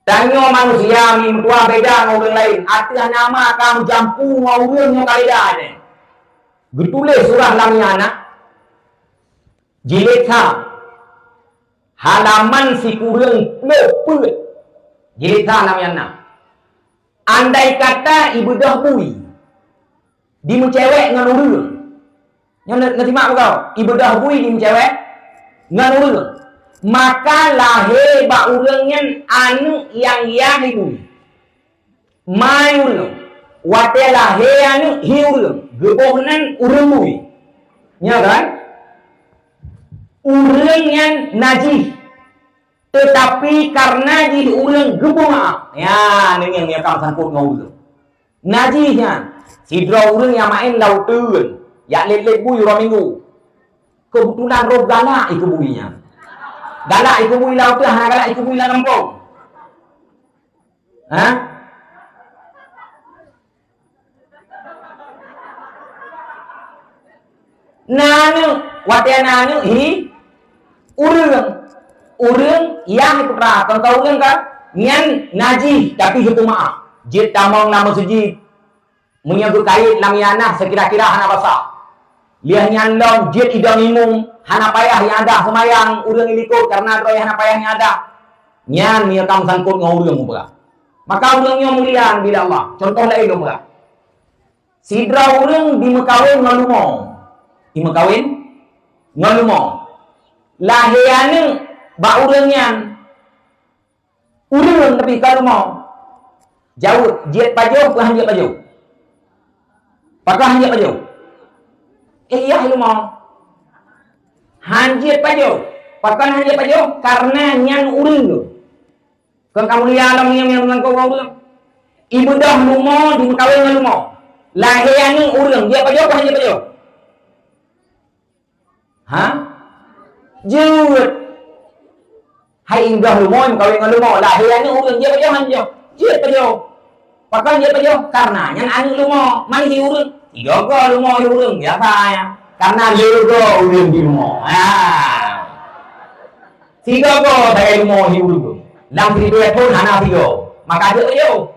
Tanya manusia ni tua beda dengan orang lain. Artinya nama kamu jampu ngawurnya kaedah ni. Getulis surah Lamiyana jilid 3 halaman sikurang 20 jilid 3 Lamiyana. Andai kata ibu dah bui di mencewek dengan orang. Yang nak simak kau. Ibu dah bui di mencewek dengan orang. Maka lahir bak urangnya anu yang ibu. Mai urang. Wate lahir anu hi urang. Gebohnan urang bui. Ya kan? Urang yang najis. Tetapi karena di urang geboh. Ya, ni yang kamu sangkut dengan urang. Najisnya. Sidra urang yang main laut turun. Ya let-let bui orang minggu. Kebetulan roh galak itu buinya. Galak iku bui laut tu, galak iku bui la kampung. Ha? Nanu, wate nanu hi urang yang putra. Kalau kau urang kan nyan najis tapi hukum maaf. Jid tamong nama suji menyebut kait Lamiyana sekira-kira hana basah. Liah nyandong jid idang imum hana payah yang ada semayang urang ilikut karena roy hana payah yang ada. Nyan nia kam sangkut ngau urang muka. Maka urangnya mulia bila Allah. Contoh lain muka. Sidra urang di Mekawin ngalumo. Di Mekawin ngalumo. Lahiane ba urangnya urang tapi kalumo. Jauh jid pajo ke hanjat pajo. Pakah hanjat pajo. Iya ilmu hanjir pajo pakan hanjir pajo karena nyan uring lo kan kamu lihat alam yang menangkau kau ibu dah lumo di kawin dengan lumo lahian uring dia pajo apa hanjir pajo hah jut hai indah lumo di kawin dengan lumo lahian uring dia pajo hanjir jut pajo pakan hanjir pajo karena nyan anu lumo mani uring iya kok lumo urang biasa ya. Karena lego urang di lumo. Tiga kok saya lumo urang. Lam tiga pun hana tiga. Maka ada yo.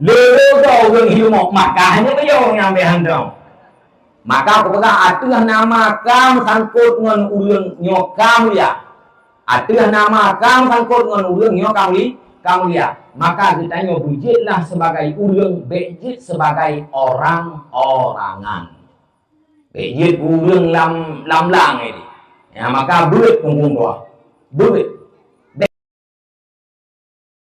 Lego urang di lumo maka hanya yo nyampe handong. Maka kepada atuh nama kamu sangkut dengan urang nyok kamu ya. Atuh nama kamu sangkut dengan urang nyok kamu ya. Maka ditanya bujitlah sebagai urang, bejit sebagai orang-orangan. Bejit urang lam lang ini. Ya maka beut punggung gua. Beut.